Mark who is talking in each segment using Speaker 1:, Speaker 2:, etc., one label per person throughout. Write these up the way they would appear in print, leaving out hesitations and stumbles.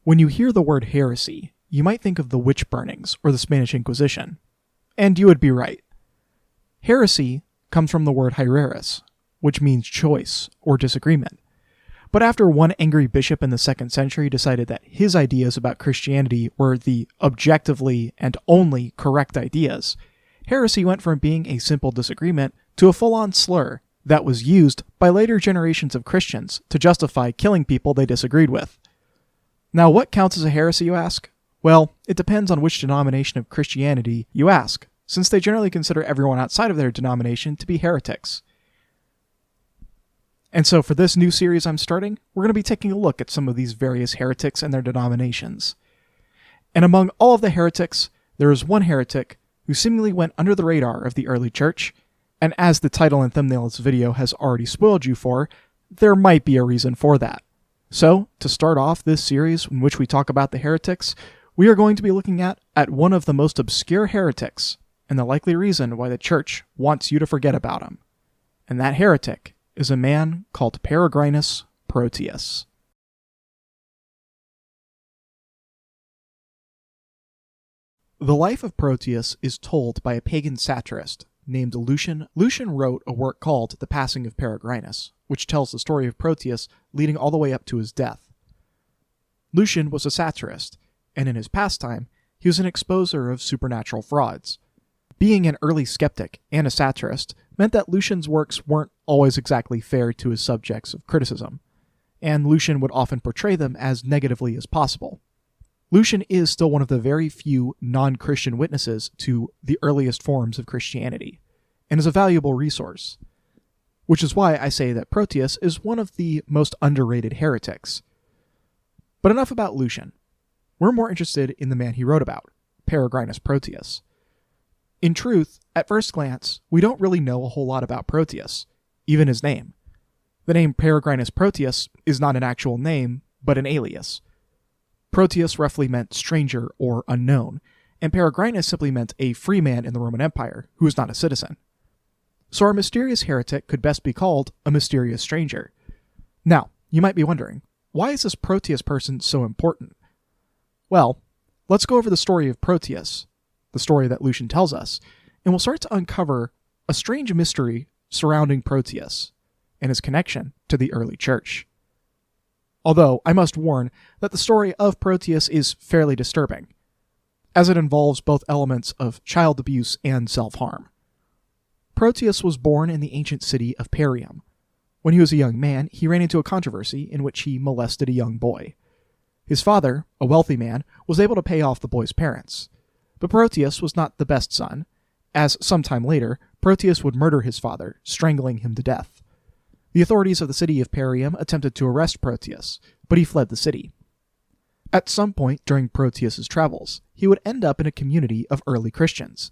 Speaker 1: When you hear the word heresy, you might think of the witch burnings or the Spanish Inquisition. And you would be right. Heresy comes from the word hiereris, which means choice or disagreement. But after one angry bishop in the 2nd century decided that his ideas about Christianity were the objectively and only correct ideas, heresy went from being a simple disagreement to a full-on slur that was used by later generations of Christians to justify killing people they disagreed with. Now, what counts as a heresy, you ask? Well, it depends on which denomination of Christianity you ask, since they generally consider everyone outside of their denomination to be heretics. And so for this new series I'm starting, we're going to be taking a look at some of these various heretics and their denominations. And among all of the heretics, there is one heretic who seemingly went under the radar of the early church, and as the title and thumbnail of this video has already spoiled you for, there might be a reason for that. So, to start off this series in which we talk about the heretics, we are going to be looking at one of the most obscure heretics, and the likely reason why the church wants you to forget about him. And that heretic is a man called Peregrinus Proteus. The life of Proteus is told by a pagan satirist named Lucian. Lucian wrote a work called The Passing of Peregrinus, which tells the story of Proteus leading all the way up to his death. Lucian was a satirist, and in his pastime, he was an exposer of supernatural frauds. Being an early skeptic and a satirist meant that Lucian's works weren't always exactly fair to his subjects of criticism, and Lucian would often portray them as negatively as possible. Lucian is still one of the very few non-Christian witnesses to the earliest forms of Christianity, and is a valuable resource. Which is why I say that Proteus is one of the most underrated heretics. But enough about Lucian. We're more interested in the man he wrote about, Peregrinus Proteus. In truth, at first glance, we don't really know a whole lot about Proteus, even his name. The name Peregrinus Proteus is not an actual name, but an alias. Proteus roughly meant stranger or unknown, and Peregrinus simply meant a free man in the Roman Empire who was not a citizen. So our mysterious heretic could best be called a mysterious stranger. Now, you might be wondering, why is this Proteus person so important? Well, let's go over the story of Proteus, the story that Lucian tells us, and we'll start to uncover a strange mystery surrounding Proteus and his connection to the early church. Although, I must warn that the story of Proteus is fairly disturbing, as it involves both elements of child abuse and self-harm. Proteus was born in the ancient city of Perium. When he was a young man, he ran into a controversy in which he molested a young boy. His father, a wealthy man, was able to pay off the boy's parents. But Proteus was not the best son, as sometime later, Proteus would murder his father, strangling him to death. The authorities of the city of Perium attempted to arrest Proteus, but he fled the city. At some point during Proteus's travels, he would end up in a community of early Christians.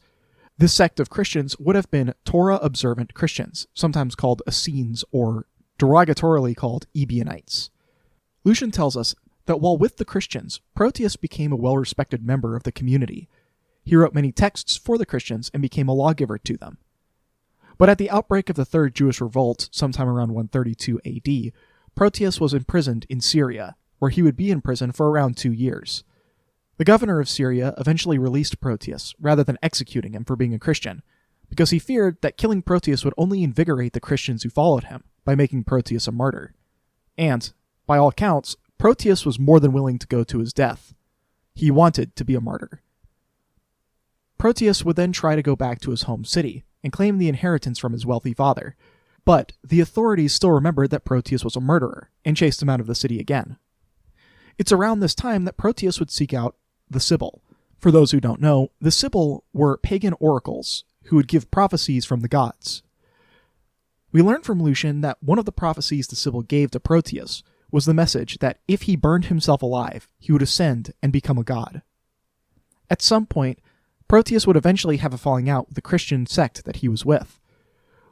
Speaker 1: This sect of Christians would have been Torah-observant Christians, sometimes called Essenes or derogatorily called Ebionites. Lucian tells us that while with the Christians, Proteus became a well-respected member of the community. He wrote many texts for the Christians and became a lawgiver to them. But at the outbreak of the Third Jewish Revolt, sometime around 132 AD, Proteus was imprisoned in Syria, where he would be in prison for around 2 years. The governor of Syria eventually released Proteus, rather than executing him for being a Christian, because he feared that killing Proteus would only invigorate the Christians who followed him, by making Proteus a martyr. And, by all accounts, Proteus was more than willing to go to his death. He wanted to be a martyr. Proteus would then try to go back to his home city, and claim the inheritance from his wealthy father. But the authorities still remembered that Proteus was a murderer, and chased him out of the city again. It's around this time that Proteus would seek out the Sibyl. For those who don't know, the Sibyl were pagan oracles who would give prophecies from the gods. We learn from Lucian that one of the prophecies the Sibyl gave to Proteus was the message that if he burned himself alive, he would ascend and become a god. At some point, Proteus would eventually have a falling out with the Christian sect that he was with.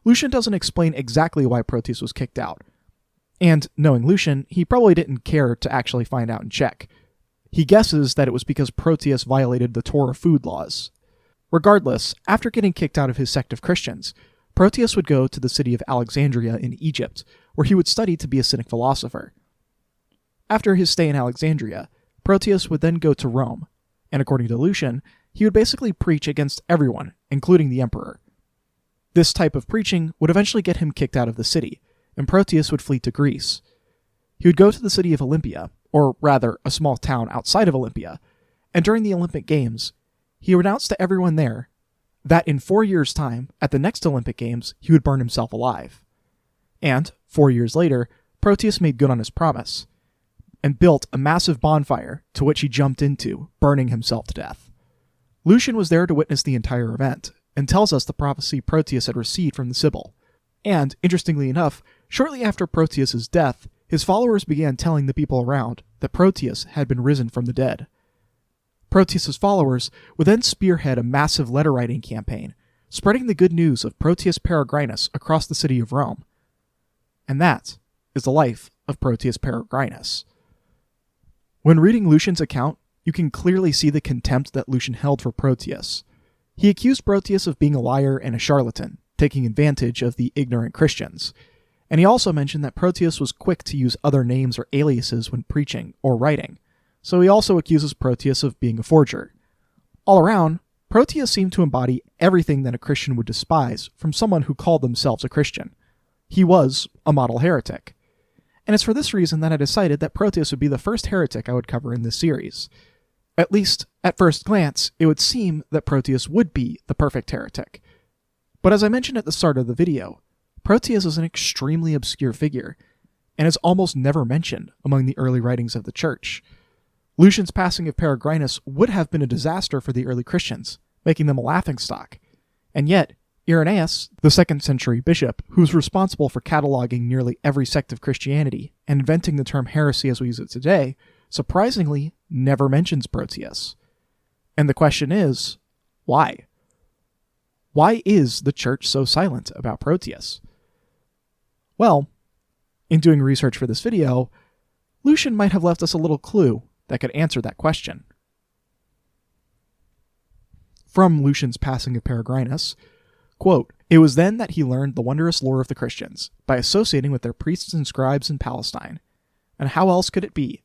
Speaker 1: Lucian doesn't explain exactly why Proteus was kicked out. And, knowing Lucian, he probably didn't care to actually find out and check. He guesses that it was because Proteus violated the Torah food laws. Regardless, after getting kicked out of his sect of Christians, Proteus would go to the city of Alexandria in Egypt, where he would study to be a Cynic philosopher. After his stay in Alexandria, Proteus would then go to Rome, and according to Lucian, he would basically preach against everyone, including the emperor. This type of preaching would eventually get him kicked out of the city, and Proteus would flee to Greece. He would go to the city of Olympia, or rather, a small town outside of Olympia, and during the Olympic Games, he would announce to everyone there that in 4 years' time, at the next Olympic Games, he would burn himself alive. And, 4 years later, Proteus made good on his promise, and built a massive bonfire to which he jumped into, burning himself to death. Lucian was there to witness the entire event, and tells us the prophecy Proteus had received from the Sibyl. And, interestingly enough, shortly after Proteus's death, his followers began telling the people around that Proteus had been risen from the dead. Proteus's followers would then spearhead a massive letter-writing campaign, spreading the good news of Proteus Peregrinus across the city of Rome. And that is the life of Proteus Peregrinus. When reading Lucian's account, you can clearly see the contempt that Lucian held for Proteus. He accused Proteus of being a liar and a charlatan, taking advantage of the ignorant Christians. And he also mentioned that Proteus was quick to use other names or aliases when preaching or writing. So he also accuses Proteus of being a forger. All around, Proteus seemed to embody everything that a Christian would despise from someone who called themselves a Christian. He was a model heretic. And it's for this reason that I decided that Proteus would be the first heretic I would cover in this series. At least, at first glance, it would seem that Proteus would be the perfect heretic. But as I mentioned at the start of the video, Proteus is an extremely obscure figure, and is almost never mentioned among the early writings of the Church. Lucian's passing of Peregrinus would have been a disaster for the early Christians, making them a laughingstock. And yet, Irenaeus, the 2nd century bishop, who was responsible for cataloging nearly every sect of Christianity and inventing the term heresy as we use it today, surprisingly never mentions Proteus. And the question is, why? Why is the Church so silent about Proteus? Well, in doing research for this video, Lucian might have left us a little clue that could answer that question. From Lucian's passing of Peregrinus, quote, "It was then that he learned the wondrous lore of the Christians, by associating with their priests and scribes in Palestine. And how else could it be?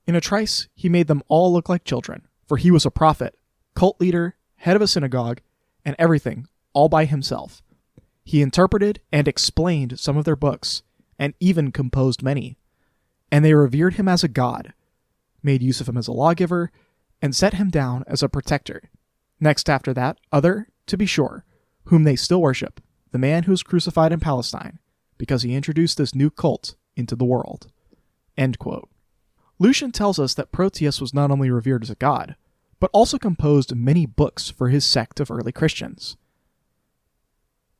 Speaker 1: In a trice, he made them all look like children, for he was a prophet, cult leader, head of a synagogue, and everything, all by himself. He interpreted and explained some of their books, and even composed many. And they revered him as a god, made use of him as a lawgiver, and set him down as a protector. Next after that, other, to be sure, whom they still worship, the man who was crucified in Palestine, because he introduced this new cult into the world." End quote. Lucian tells us that Proteus was not only revered as a god, but also composed many books for his sect of early Christians.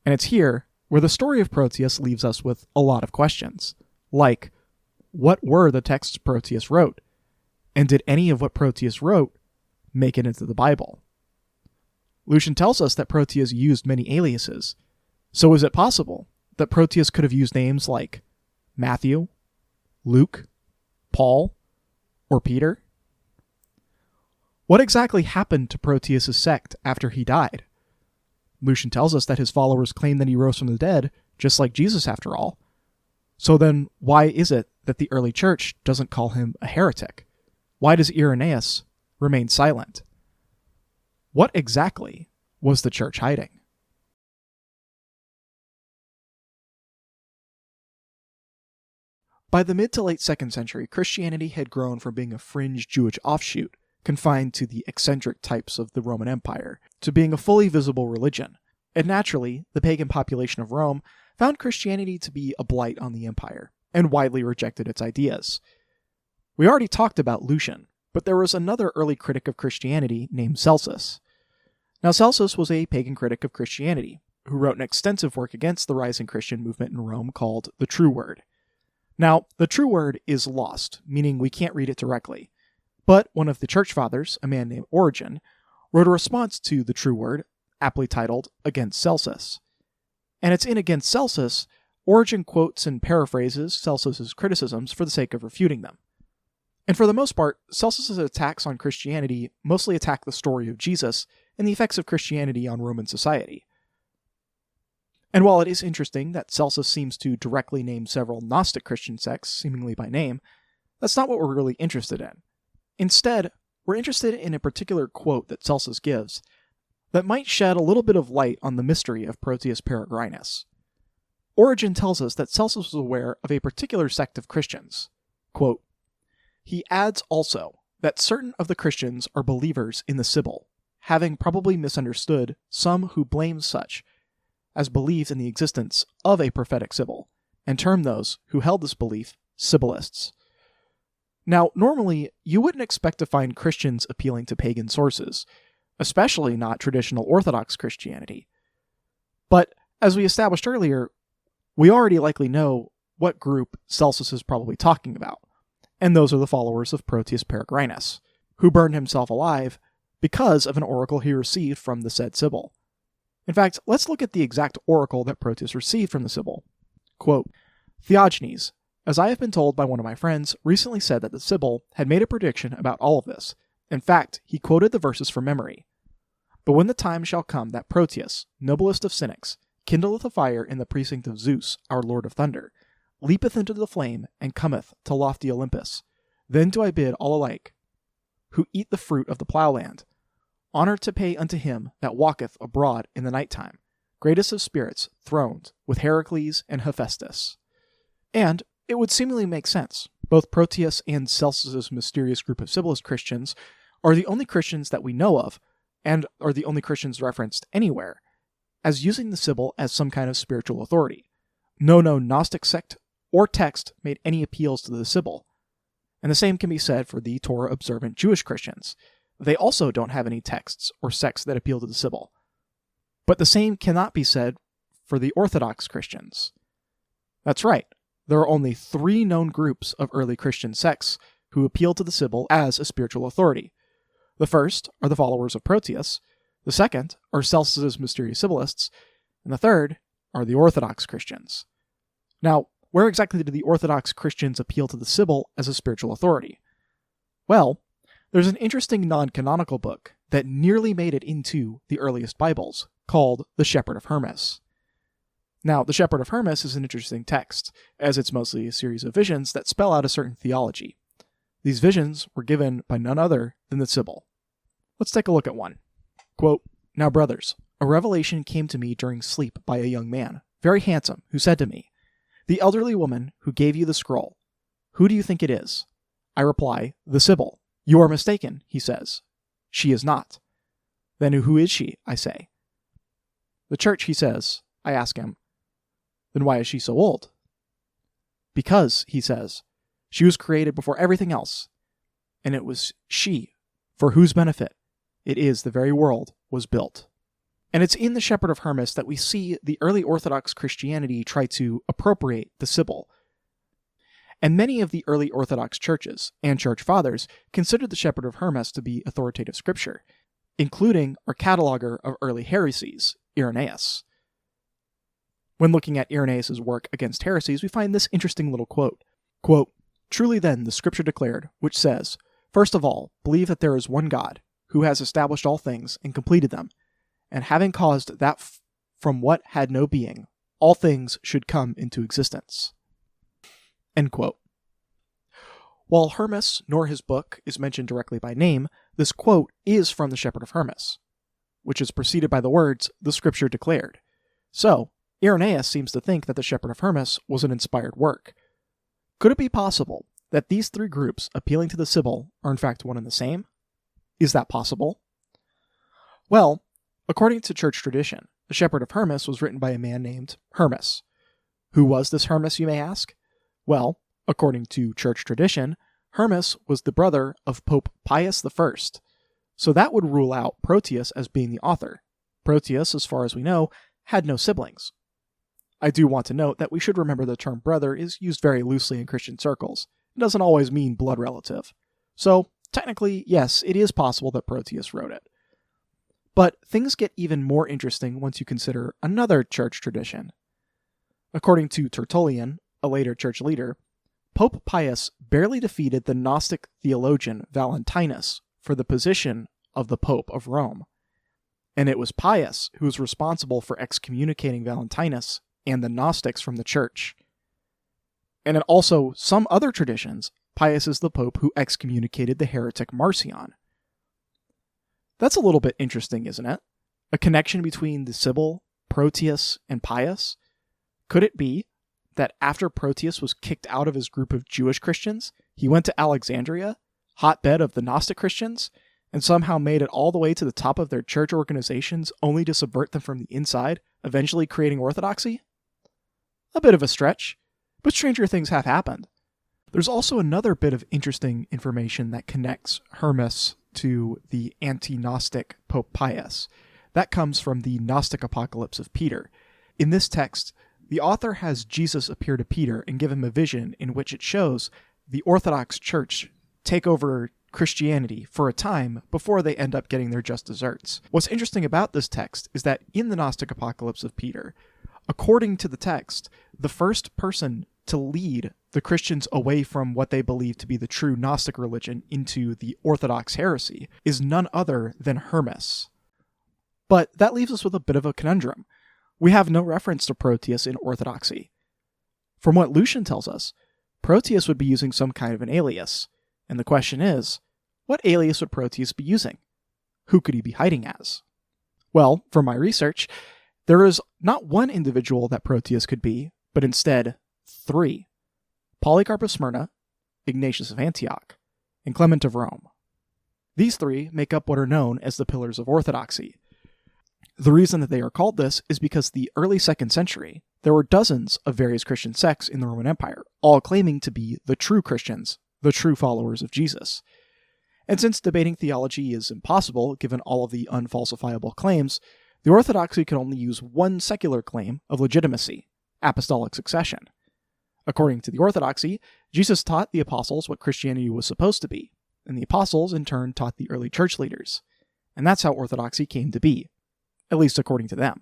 Speaker 1: And it's here where the story of Proteus leaves us with a lot of questions, like, what were the texts Proteus wrote? And did any of what Proteus wrote make it into the Bible? Lucian tells us that Proteus used many aliases, so is it possible that Proteus could have used names like Matthew, Luke, Paul, or Peter? What exactly happened to Proteus' sect after he died? Lucian tells us that his followers claim that he rose from the dead, just like Jesus after all. So then, why is it that the early church doesn't call him a heretic? Why does Irenaeus remain silent? What exactly was the church hiding? By the mid to late 2nd century, Christianity had grown from being a fringe Jewish offshoot, confined to the eccentric types of the Roman Empire, to being a fully visible religion. And naturally, the pagan population of Rome found Christianity to be a blight on the empire, and widely rejected its ideas. We already talked about Lucian, but there was another early critic of Christianity named Celsus. Now, Celsus was a pagan critic of Christianity, who wrote an extensive work against the rising Christian movement in Rome called the True Word. Now, the True Word is lost, meaning we can't read it directly. But one of the church fathers, a man named Origen, wrote a response to the True Word, aptly titled Against Celsus. And it's in Against Celsus, Origen quotes and paraphrases Celsus's criticisms for the sake of refuting them. And for the most part, Celsus's attacks on Christianity mostly attack the story of Jesus and the effects of Christianity on Roman society. And while it is interesting that Celsus seems to directly name several Gnostic Christian sects, seemingly by name, that's not what we're really interested in. Instead, we're interested in a particular quote that Celsus gives that might shed a little bit of light on the mystery of Proteus Peregrinus. Origen tells us that Celsus was aware of a particular sect of Christians. Quote, "He adds also that certain of the Christians are believers in the Sibyl, having probably misunderstood some who blame such as believed in the existence of a prophetic Sibyl, and term those who held this belief Sibyllists." Now, normally, you wouldn't expect to find Christians appealing to pagan sources, especially not traditional Orthodox Christianity. But, as we established earlier, we already likely know what group Celsus is probably talking about, and those are the followers of Proteus Peregrinus, who burned himself alive because of an oracle he received from the said Sibyl. In fact, let's look at the exact oracle that Proteus received from the Sibyl. Quote, "Theognis, as I have been told by one of my friends, recently said that the Sibyl had made a prediction about all of this. In fact, he quoted the verses from memory. But when the time shall come that Proteus, noblest of cynics, kindleth a fire in the precinct of Zeus, our Lord of Thunder, leapeth into the flame, and cometh to lofty Olympus, then do I bid all alike, who eat the fruit of the ploughland, honor to pay unto him that walketh abroad in the night time, greatest of spirits, throned with Heracles and Hephaestus." And it would seemingly make sense. Both Proteus and Celsus's mysterious group of Sibyllist Christians are the only Christians that we know of, and are the only Christians referenced anywhere, as using the Sibyl as some kind of spiritual authority. No known Gnostic sect or text made any appeals to the Sibyl. And the same can be said for the Torah-observant Jewish Christians. They also don't have any texts or sects that appeal to the Sibyl. But the same cannot be said for the Orthodox Christians. That's right. There are only 3 known groups of early Christian sects who appeal to the Sibyl as a spiritual authority. The first are the followers of Proteus, the second are Celsus's mysterious Sibyllists, and the third are the Orthodox Christians. Now, where exactly do the Orthodox Christians appeal to the Sibyl as a spiritual authority? Well, there's an interesting non-canonical book that nearly made it into the earliest Bibles, called The Shepherd of Hermas. Now, The Shepherd of Hermas is an interesting text, as it's mostly a series of visions that spell out a certain theology. These visions were given by none other than the Sibyl. Let's take a look at one. Quote, "Now, brothers, a revelation came to me during sleep by a young man, very handsome, who said to me, 'The elderly woman who gave you the scroll, who do you think it is?' I reply, 'The Sibyl.' 'You are mistaken,' he says. 'She is not.' 'Then who is she?' I say. 'The church,' he says. I ask him, 'Then why is she so old?' 'Because,' he says, 'she was created before everything else, and it was she for whose benefit it is the very world was built.'" And it's in the Shepherd of Hermas that we see the early Orthodox Christianity try to appropriate the Sibyl. And many of the early Orthodox churches and church fathers considered the Shepherd of Hermas to be authoritative scripture, including our cataloger of early heresies, Irenaeus. When looking at Irenaeus' work against heresies, we find this interesting little quote. Quote, "Truly then the scripture declared, which says, 'First of all, believe that there is one God, who has established all things and completed them, and having caused that from what had no being, all things should come into existence.'" End quote. While Hermas nor his book is mentioned directly by name, this quote is from the Shepherd of Hermas, which is preceded by the words, "the scripture declared." So, Irenaeus seems to think that the Shepherd of Hermas was an inspired work. Could it be possible that these 3 groups appealing to the Sibyl are in fact one and the same? Is that possible? Well, according to church tradition, the Shepherd of Hermas was written by a man named Hermas. Who was this Hermas, you may ask? Well, according to church tradition, Hermas was the brother of Pope Pius I, so that would rule out Proteus as being the author. Proteus, as far as we know, had no siblings. I do want to note that we should remember the term brother is used very loosely in Christian circles. It doesn't always mean blood relative. So, technically, yes, it is possible that Proteus wrote it. But things get even more interesting once you consider another church tradition. According to Tertullian, a later church leader, Pope Pius barely defeated the Gnostic theologian Valentinus for the position of the Pope of Rome. And it was Pius who was responsible for excommunicating Valentinus and the Gnostics from the church. And in also some other traditions, Pius is the pope who excommunicated the heretic Marcion. That's a little bit interesting, isn't it? A connection between the Sibyl, Proteus, and Pius? Could it be that after Proteus was kicked out of his group of Jewish Christians, he went to Alexandria, hotbed of the Gnostic Christians, and somehow made it all the way to the top of their church organizations only to subvert them from the inside, eventually creating orthodoxy? A bit of a stretch, but stranger things have happened. There's also another bit of interesting information that connects Hermas to the anti-Gnostic Pope Pius. That comes from the Gnostic Apocalypse of Peter. In this text, the author has Jesus appear to Peter and give him a vision in which it shows the Orthodox Church take over Christianity for a time before they end up getting their just desserts. What's interesting about this text is that in the Gnostic Apocalypse of Peter, according to the text, the first person to lead the Christians away from what they believe to be the true Gnostic religion into the Orthodox heresy is none other than Hermas. But that leaves us with a bit of a conundrum. We have no reference to Proteus in Orthodoxy. From what Lucian tells us, Proteus would be using some kind of an alias. And the question is, what alias would Proteus be using? Who could he be hiding as? Well, from my research, there is not one individual that Proteus could be, but instead 3. Polycarp of Smyrna, Ignatius of Antioch, and Clement of Rome. These 3 make up what are known as the Pillars of Orthodoxy. The reason that they are called this is because the early 2nd century, there were dozens of various Christian sects in the Roman Empire, all claiming to be the true Christians, the true followers of Jesus. And since debating theology is impossible, given all of the unfalsifiable claims, the Orthodoxy could only use one secular claim of legitimacy, apostolic succession. According to the Orthodoxy, Jesus taught the apostles what Christianity was supposed to be, and the apostles in turn taught the early church leaders. And that's how Orthodoxy came to be, at least according to them.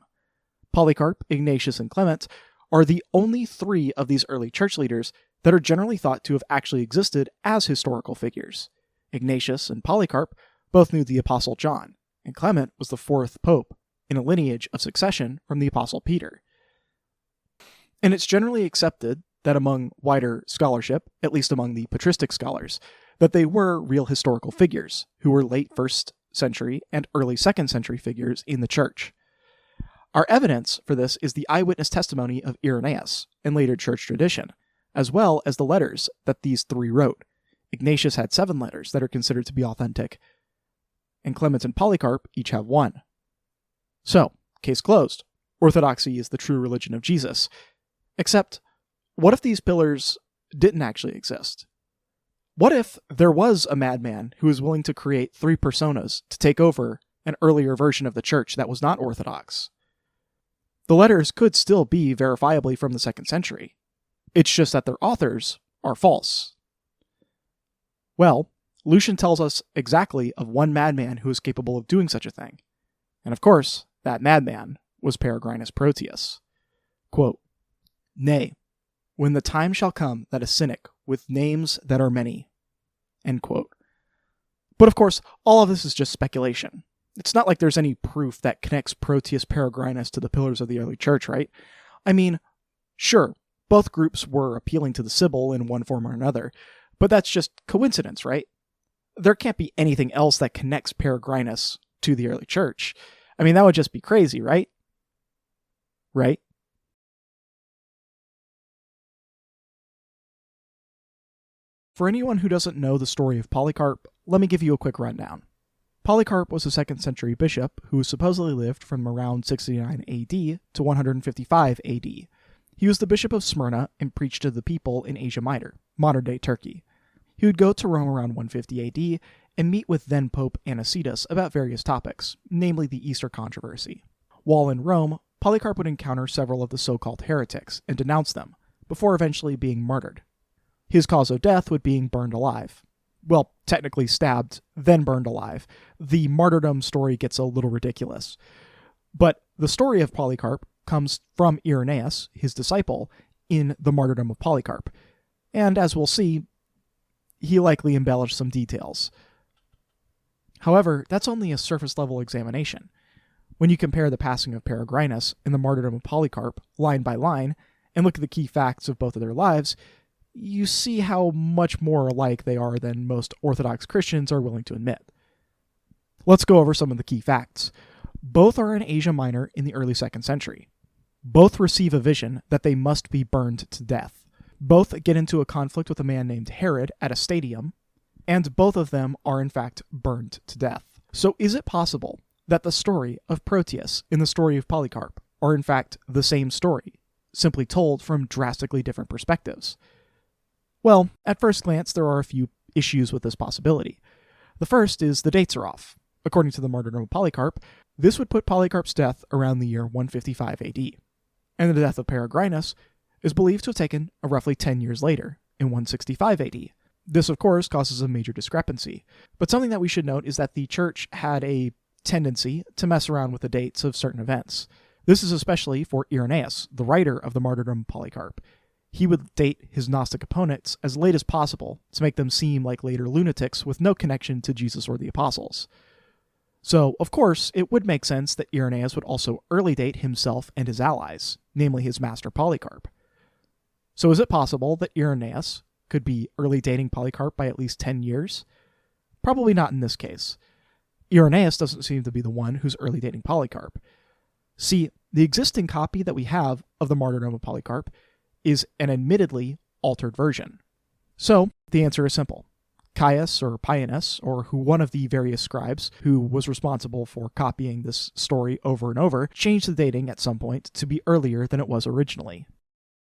Speaker 1: Polycarp, Ignatius, and Clement are the only 3 of these early church leaders that are generally thought to have actually existed as historical figures. Ignatius and Polycarp both knew the Apostle John, and Clement was the 4th pope in a lineage of succession from the Apostle Peter. And it's generally accepted that among wider scholarship, at least among the patristic scholars, that they were real historical figures who were late 1st century and early 2nd century figures in the church. Our evidence for this is the eyewitness testimony of Irenaeus and later church tradition, as well as the letters that these 3 wrote. Ignatius had 7 letters that are considered to be authentic, and Clement and Polycarp each have 1. So, case closed. Orthodoxy is the true religion of Jesus. Except, what if these pillars didn't actually exist? What if there was a madman who was willing to create 3 personas to take over an earlier version of the church that was not Orthodox? The letters could still be verifiably from the 2nd century. It's just that their authors are false. Well, Lucian tells us exactly of one madman who is capable of doing such a thing. And of course, that madman was Peregrinus Proteus. Quote, "Nay, when the time shall come that a cynic with names that are many." End quote. But of course, all of this is just speculation. It's not like there's any proof that connects Proteus Peregrinus to the pillars of the early church, right? I mean, sure, both groups were appealing to the Sibyl in one form or another, but that's just coincidence, right? There can't be anything else that connects Peregrinus to the early church. I mean, that would just be crazy, right? Right? For anyone who doesn't know the story of Polycarp, let me give you a quick rundown. Polycarp was a 2nd century bishop who supposedly lived from around 69 AD to 155 AD. He was the bishop of Smyrna and preached to the people in Asia Minor, modern-day Turkey. He would go to Rome around 150 AD and meet with then-Pope Anicetus about various topics, namely the Easter controversy. While in Rome, Polycarp would encounter several of the so-called heretics and denounce them, before eventually being martyred. His cause of death would being burned alive. Well, technically stabbed, then burned alive. The martyrdom story gets a little ridiculous. But the story of Polycarp comes from Irenaeus, his disciple, in the Martyrdom of Polycarp. And as we'll see, he likely embellished some details. However, that's only a surface-level examination. When you compare the passing of Peregrinus and the Martyrdom of Polycarp line by line, and look at the key facts of both of their lives, you see how much more alike they are than most Orthodox Christians are willing to admit. Let's go over some of the key facts. Both are in Asia Minor in the early 2nd century. Both receive a vision that they must be burned to death. Both get into a conflict with a man named Herod at a stadium, and both of them are in fact burned to death. So is it possible that the story of Proteus and the story of Polycarp are in fact the same story, simply told from drastically different perspectives? Well, at first glance, there are a few issues with this possibility. The first is the dates are off. According to the Martyrdom of Polycarp, this would put Polycarp's death around the year 155 AD, and the death of Peregrinus is believed to have taken roughly 10 years later, in 165 AD. This, of course, causes a major discrepancy, but something that we should note is that the Church had a tendency to mess around with the dates of certain events. This is especially for Irenaeus, the writer of the Martyrdom of Polycarp. He would date his Gnostic opponents as late as possible to make them seem like later lunatics with no connection to Jesus or the apostles. So, of course, it would make sense that Irenaeus would also early date himself and his allies, namely his master Polycarp. So is it possible that Irenaeus could be early dating Polycarp by at least 10 years? Probably not in this case. Irenaeus doesn't seem to be the one who's early dating Polycarp. See, the existing copy that we have of the Martyrdom of Polycarp is an admittedly altered version. So, the answer is simple. Caius or Pianus, or one of the various scribes who was responsible for copying this story over and over, changed the dating at some point to be earlier than it was originally.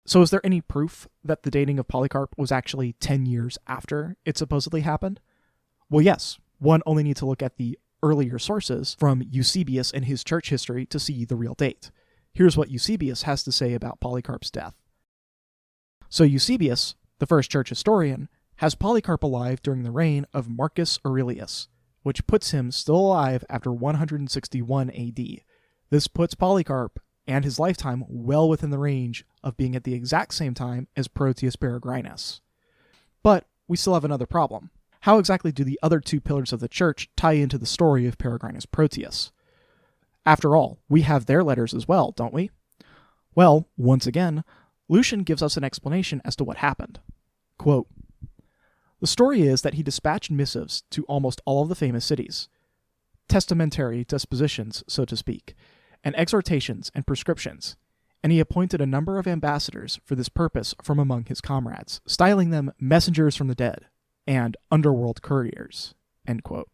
Speaker 1: So is there any proof that the dating of Polycarp was actually 10 years after it supposedly happened? Well, yes. One only needs to look at the earlier sources from Eusebius and his church history to see the real date. Here's what Eusebius has to say about Polycarp's death. So Eusebius, the first church historian, has Polycarp alive during the reign of Marcus Aurelius, which puts him still alive after 161 AD. This puts Polycarp and his lifetime well within the range of being at the exact same time as Proteus Peregrinus. But we still have another problem. How exactly do the other two pillars of the church tie into the story of Peregrinus Proteus? After all, we have their letters as well, don't we? Well, once again, Lucian gives us an explanation as to what happened. Quote, "The story is that he dispatched missives to almost all of the famous cities, testamentary dispositions, so to speak, and exhortations and prescriptions, and he appointed a number of ambassadors for this purpose from among his comrades, styling them messengers from the dead and underworld couriers." End quote.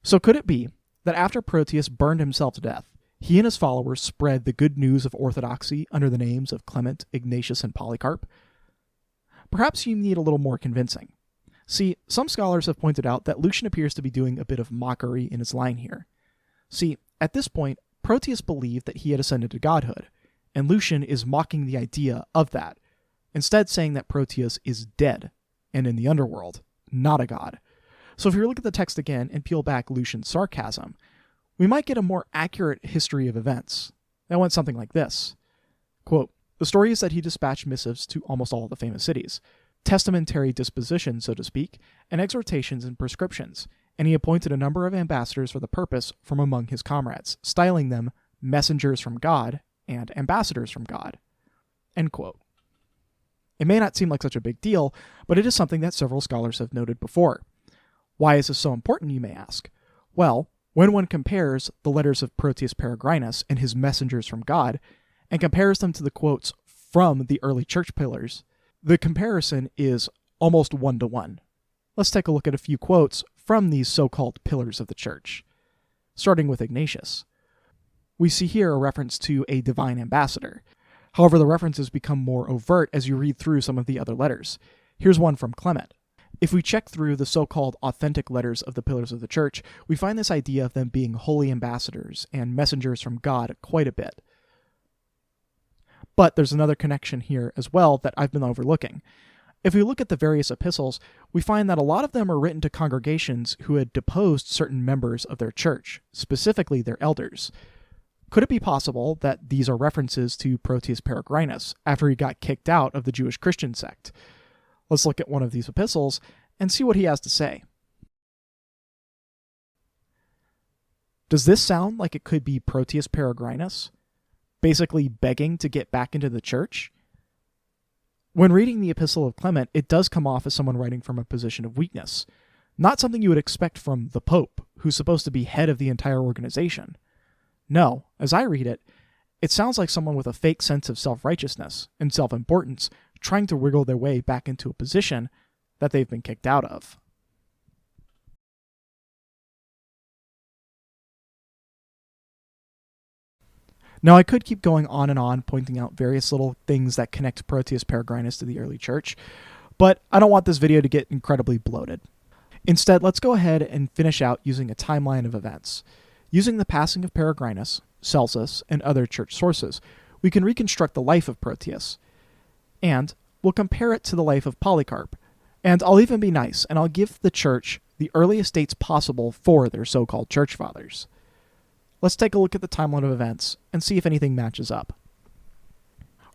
Speaker 1: So could it be that after Proteus burned himself to death, he and his followers spread the good news of orthodoxy under the names of Clement, Ignatius, and Polycarp? Perhaps you need a little more convincing. See, some scholars have pointed out that Lucian appears to be doing a bit of mockery in his line here. See, at this point, Proteus believed that he had ascended to godhood, and Lucian is mocking the idea of that, instead saying that Proteus is dead, and in the underworld, not a god. So if you look at the text again and peel back Lucian's sarcasm, we might get a more accurate history of events. That went something like this. Quote, "The story is that he dispatched missives to almost all of the famous cities, testamentary dispositions, so to speak, and exhortations and prescriptions, and he appointed a number of ambassadors for the purpose from among his comrades, styling them messengers from God and ambassadors from God." End quote. It may not seem like such a big deal, but it is something that several scholars have noted before. Why is this so important, you may ask? Well, when one compares the letters of Proteus Peregrinus and his messengers from God, and compares them to the quotes from the early church pillars, the comparison is almost one-to-one. Let's take a look at a few quotes from these so-called pillars of the church. Starting with Ignatius. We see here a reference to a divine ambassador. However, the references become more overt as you read through some of the other letters. Here's one from Clement. If we check through the so-called authentic letters of the pillars of the church, we find this idea of them being holy ambassadors and messengers from God quite a bit. But there's another connection here as well that I've been overlooking. If we look at the various epistles, we find that a lot of them are written to congregations who had deposed certain members of their church, specifically their elders. Could it be possible that these are references to Proteus Peregrinus after he got kicked out of the Jewish Christian sect? Let's look at one of these epistles and see what he has to say. Does this sound like it could be Proteus Peregrinus, basically begging to get back into the church? When reading the Epistle of Clement, it does come off as someone writing from a position of weakness, not something you would expect from the Pope, who's supposed to be head of the entire organization. No, as I read it, it sounds like someone with a fake sense of self-righteousness and self-importance trying to wiggle their way back into a position that they've been kicked out of. Now, I could keep going on and on, pointing out various little things that connect Proteus Peregrinus to the early church, but I don't want this video to get incredibly bloated. Instead, let's go ahead and finish out using a timeline of events. Using the passing of Peregrinus, Celsus, and other church sources, we can reconstruct the life of Proteus, and we'll compare it to the life of Polycarp. And I'll even be nice, and I'll give the church the earliest dates possible for their so-called church fathers. Let's take a look at the timeline of events and see if anything matches up.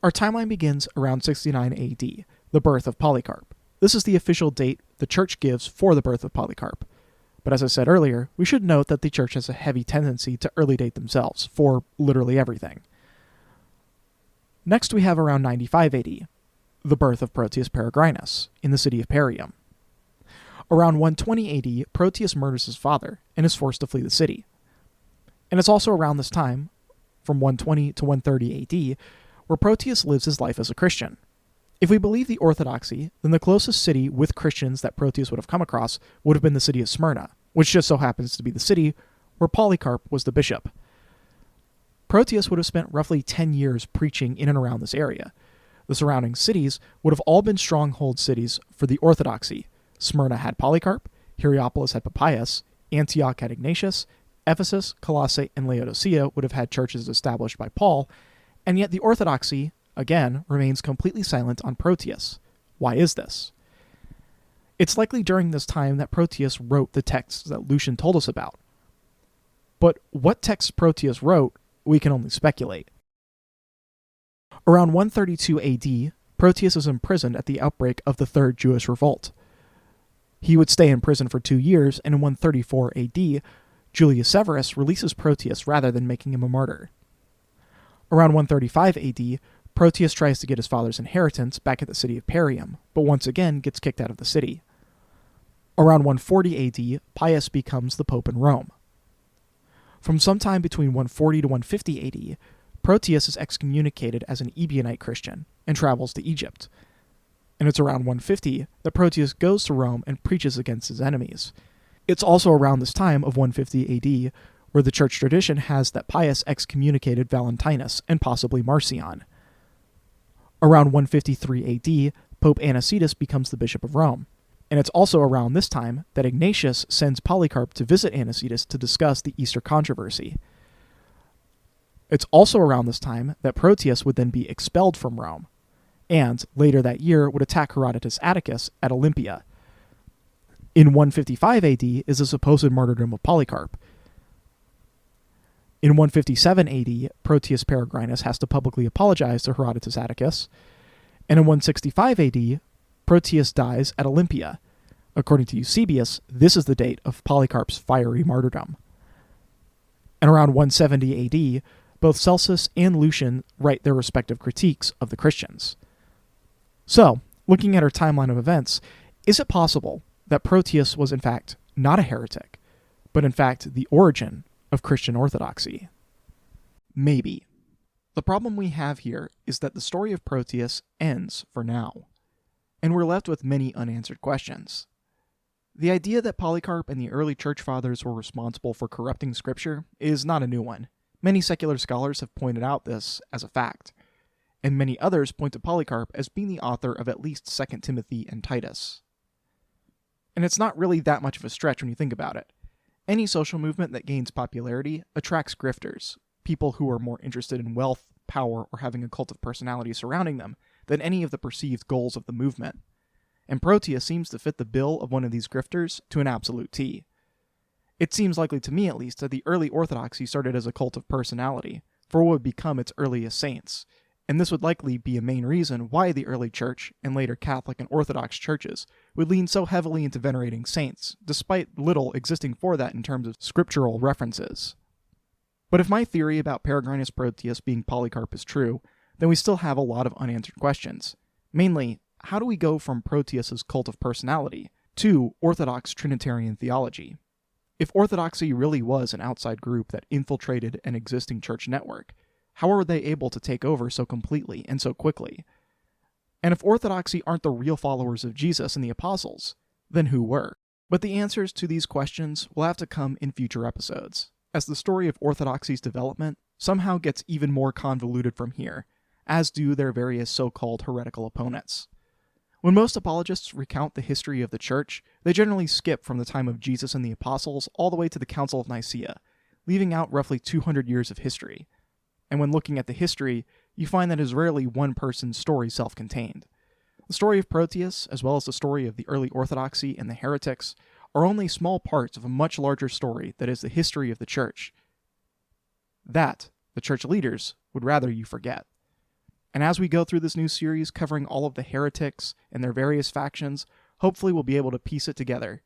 Speaker 1: Our timeline begins around 69 AD, the birth of Polycarp. This is the official date the church gives for the birth of Polycarp. But as I said earlier, we should note that the church has a heavy tendency to early date themselves for literally everything. Next we have around 95 AD, the birth of Proteus Peregrinus in the city of Perium. Around 120 AD, Proteus murders his father and is forced to flee the city. And it's also around this time, from 120 to 130 AD, where Proteus lives his life as a Christian. If we believe the orthodoxy, then the closest city with Christians that Proteus would have come across would have been the city of Smyrna, which just so happens to be the city where Polycarp was the bishop. Proteus would have spent roughly 10 years preaching in and around this area. The surrounding cities would have all been stronghold cities for the orthodoxy. Smyrna had Polycarp, Hierapolis had Papias, Antioch had Ignatius, Ephesus, Colossae, and Laodicea would have had churches established by Paul, and yet the orthodoxy, again, remains completely silent on Proteus. Why is this? It's likely during this time that Proteus wrote the texts that Lucian told us about. But what texts Proteus wrote, we can only speculate. Around 132 AD, Proteus is imprisoned at the outbreak of the Third Jewish Revolt. He would stay in prison for 2 years, and in 134 AD, Julius Severus releases Proteus rather than making him a martyr. Around 135 AD, Proteus tries to get his father's inheritance back at the city of Perium, but once again gets kicked out of the city. Around 140 AD, Pius becomes the Pope in Rome. From sometime between 140 to 150 AD, Proteus is excommunicated as an Ebionite Christian and travels to Egypt. And it's around 150 that Proteus goes to Rome and preaches against his enemies. It's also around this time of 150 AD where the church tradition has that Pius excommunicated Valentinus and possibly Marcion. Around 153 AD, Pope Anicetus becomes the Bishop of Rome. And it's also around this time that Ignatius sends Polycarp to visit Anicetus to discuss the Easter controversy. It's also around this time that Proteus would then be expelled from Rome, and later that year would attack Herodotus Atticus at Olympia. In 155 AD is the supposed martyrdom of Polycarp. In 157 AD, Proteus Peregrinus has to publicly apologize to Herodotus Atticus, and in 165 AD, Proteus dies at Olympia. According to Eusebius, this is the date of Polycarp's fiery martyrdom. And around 170 AD, both Celsus and Lucian write their respective critiques of the Christians. So, looking at our timeline of events, is it possible that Proteus was in fact not a heretic, but in fact the origin of Christian orthodoxy? Maybe. The problem we have here is that the story of Proteus ends for now, and we're left with many unanswered questions. The idea that Polycarp and the early church fathers were responsible for corrupting scripture is not a new one. Many secular scholars have pointed out this as a fact, and many others point to Polycarp as being the author of at least 2 Timothy and Titus. And it's not really that much of a stretch when you think about it. Any social movement that gains popularity attracts grifters, people who are more interested in wealth, power, or having a cult of personality surrounding them than any of the perceived goals of the movement. And Proteus seems to fit the bill of one of these grifters to an absolute T. It seems likely to me, at least, that the early orthodoxy started as a cult of personality, for what would become its earliest saints, and this would likely be a main reason why the early church, and later Catholic and Orthodox churches, would lean so heavily into venerating saints, despite little existing for that in terms of scriptural references. But if my theory about Peregrinus Proteus being Polycarp is true, then we still have a lot of unanswered questions. Mainly, how do we go from Proteus's cult of personality to Orthodox Trinitarian theology? If Orthodoxy really was an outside group that infiltrated an existing church network, how were they able to take over so completely and so quickly? And if Orthodoxy aren't the real followers of Jesus and the apostles, then who were? But the answers to these questions will have to come in future episodes, as the story of Orthodoxy's development somehow gets even more convoluted from here, as do their various so-called heretical opponents. When most apologists recount the history of the church, they generally skip from the time of Jesus and the apostles all the way to the Council of Nicaea, leaving out roughly 200 years of history. And when looking at the history, you find that it is rarely one person's story self-contained. The story of Proteus, as well as the story of the early Orthodoxy and the heretics, are only small parts of a much larger story that is the history of the church. That the church leaders would rather you forget. And as we go through this new series covering all of the heretics and their various factions, hopefully we'll be able to piece it together.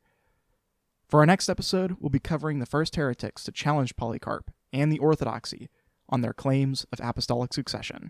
Speaker 1: For our next episode, we'll be covering the first heretics to challenge Polycarp and the Orthodoxy on their claims of apostolic succession.